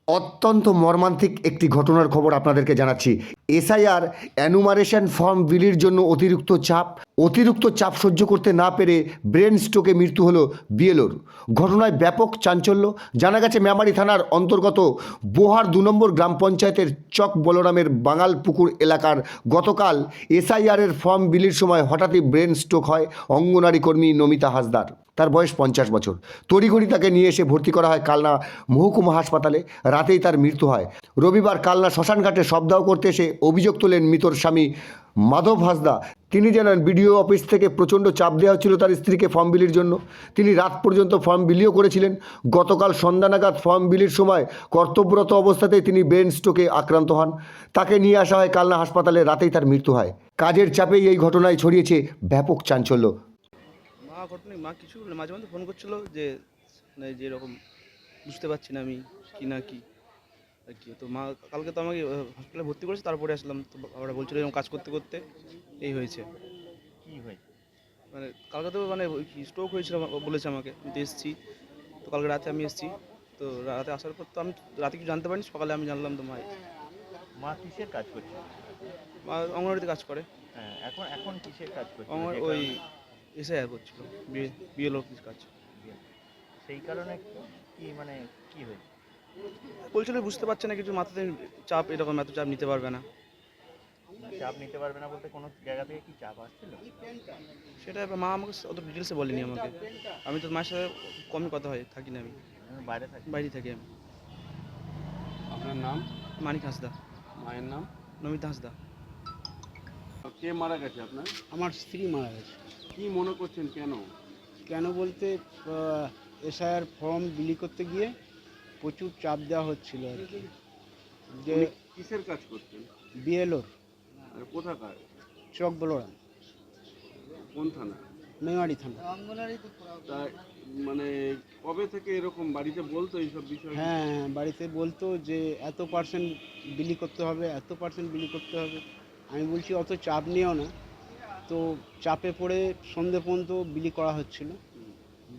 অত্যন্ত মর্মান্তিক একটি ঘটনার খবর আপনাদেরকে জানাচ্ছি। এসআইআর অ্যানুমারেশন ফর্ম বিলির জন্য অতিরিক্ত চাপ সহ্য করতে না পেরে ব্রেন স্ট্রোকে মৃত্যু হলো বিএলওর। ঘটনায় ব্যাপক চাঞ্চল্য। জানা গেছে মেমারি থানার অন্তর্গত বোহার 2 নম্বর গ্রাম পঞ্চায়েতের চক বলরামের বাঙালপুকুর এলাকার গতকাল এসআইআরের ফর্ম বিলির সময় হঠাৎই ব্রেন স্ট্রোক হয় অঙ্গনারী কর্মী নমিতা হাসদার। তার বয়স 50 বছর। তড়িঘড়ি তাকে নিয়ে এসে ভর্তি করা হয় কালনা মহকুমা হাসপাতালে। রাতেই তার মৃত্যু হয়। রবিবার কালনা শ্মশানঘাটে শবদাহ করতে এসে অভিযোগ তোলেন মৃতর স্বামী মাধব হাসদা। তিনি জানান, বিডিও অফিস থেকে প্রচণ্ড চাপ দেওয়া হচ্ছিল তার স্ত্রীকে ফর্ম বিলির জন্য। তিনি রাত পর্যন্ত ফর্ম বিলিও করেছিলেন। গতকাল সন্ধ্যা নাগাদ ফর্ম বিলির সময় কর্তব্যরত অবস্থাতেই তিনি ব্রেন স্ট্রোকে আক্রান্ত হন। তাকে নিয়ে আসা হয় কালনা হাসপাতালে। রাতেই তার মৃত্যু হয়। কাজের চাপেই এই ঘটনায় ছড়িয়েছে ব্যাপক চাঞ্চল্য। মা কিছু মাঝে মাঝে ফোন করছিল যে এরকম বুঝতে পারছি না আমি কি না কি আর কি। তো মা কালকে তো আমাকে হসপিটালে ভর্তি করেছে, তারপরে আসলাম। তো ওরা বলছিল এরকম কাজ করতে করতে এই হয়েছে। কি হয়েছে? মানে কালকে তো মানে স্ট্রোক হয়েছিল বলেছে আমাকে। আমি তো এসেছি, তো কালকে রাতে আমি এসেছি। তো রাতে আসার পর তো আমি রাতে কিছু জানতে পারিনি, সকালে আমি জানলাম। তো মা কিসের কাজ করছে? মা অঙ্গনওয়াড়িতে কাজ করে। হ্যাঁ, এখন এখন কিসের কাজ করছে? আমার ওই এসআইআর করছিল, বিএলও কাজ। সেই কারণে কি মানে কি হয়েছে? বলছিল বুঝতে পারছে না কিছু, মাথাতে চাপ, এরকম এত চাপ নিতে পারবে না। চাপ নিতে পারবে না বলতে কোনো জায়গা থেকে কি চাপ আসছিল? সেটা এবার মা আমাকে অত ডিটেলসে বলেনি আমাকে। আমি তো মায়ের সাথে কমই কথা হয়, থাকি না। আমি বাইরে থাকি। বাইরে থাকি আমি। আপনার নাম? মানিক হাঁসদা। মায়ের নাম? নমিতা হাঁসদা। কে মারা গেছে আপনার? আমার স্ত্রী মারা গেছে। কি মনে করছেন, কেন? কেন বলতে এসআইআর ফর্ম বিলি করতে গিয়ে প্রচুর চাপ দেওয়া হচ্ছিল আর কি, যে উনি কিসের কাজ করছেন? বিএলওর আর কোথাকার? চক বলরাম, কোন থানা? মেমারি থানা। তা মানে কবে থেকে এরকম বাড়িতে বলতো এইসব বিষয়? হ্যাঁ, বাড়িতে বলতো যে এত পার্সেন্ট বিলি করতে হবে, এত পার্সেন্ট বিলি করতে হবে। আমি বলছি অত চাপ নিও না। তো চাপে পড়ে সন্ধে পর্যন্ত বিলি করা হচ্ছিল।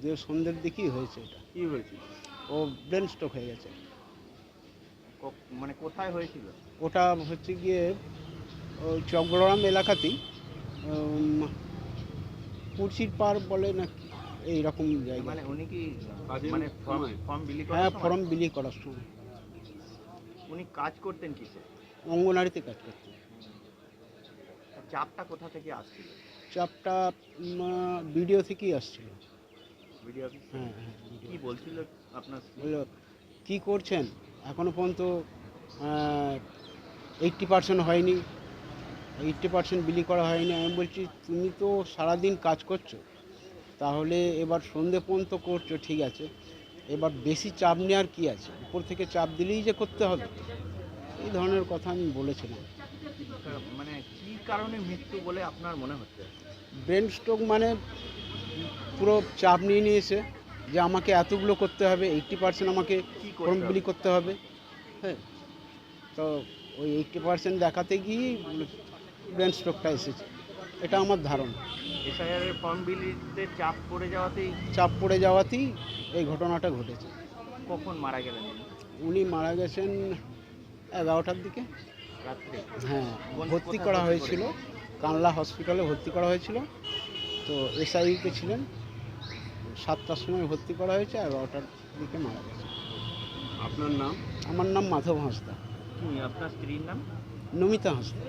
যে সন্ধ্যের দিকেই হয়েছে এটা। কি হয়েছিল? ও ব্রেন স্ট্রোক হয়ে গেছে। মানে কোথায় হয়েছিল? ওটা হচ্ছে গিয়ে ওই চকগড়াম এলাকাতেই, পুরসির পার বলে না কি, এইরকম জায়গা। মানে উনি কি কাজের মানে সময়? ফর্ম বিলি হ্যাঁ, করার সময় ফর্ম বিলি করার সময় উনি কাজ করতেন কিসে? অঙ্গনারীতে কাজ করতে। চাপটা কোথা থেকে আসছিল? চাপটা ভিডিও থেকেই আসছিল। Video office? হ্যাঁ হ্যাঁ, কি বলছিল আপনার স্ত্রী? বললো কী করছেন, এখনও পর্যন্ত 80% হয়নি, 80% বিলি করা হয়নি। আমি বলছি তুমি তো সারাদিন কাজ করছো, তাহলে এবার সন্ধে পর্যন্ত করছো, ঠিক আছে, এবার বেশি চাপ নেওয়ার কী আছে, উপর থেকে চাপ দিলেই যে করতে হবে, এই ধরনের কথা আমি বলেছিলাম। মানে কি কারণে মৃত্যু বলে আপনার মনে হচ্ছে? ব্রেন স্ট্রোক মানে পুরো চাপ নিয়ে নিয়েছে যে আমাকে এতগুলো করতে হবে, 80% আমাকে কি ফর্ম করতে বিলি হবে? করতে হবে। হ্যাঁ, তো ওই 80% দেখাতে গিয়েই ব্রেন স্ট্রোকটা এসেছে, এটা আমার ধারণা। এসআইআর এর ফর্ম বিলিতে চাপ পড়ে যাওয়াতেই চাপ পড়ে যাওয়াতেই এই ঘটনাটা ঘটেছে। কখন মারা গেলেন উনি? উনি মারা গেছেন 11টার দিকে। রাত্রে? হ্যাঁ, কোথায় ভর্তি করা ভর্তি হয়েছিল, কানলা হসপিটালে ভর্তি করা হয়েছিল। তো এসআইতে ছিলেন, 7টার সময় ভর্তি করা হয়েছে, 11টার দিকে মারা গেছে। আপনার নাম? আমার নাম মাধব হাঁসদা। কি আপনার স্ত্রীর নাম? নমিতা হাঁসদা।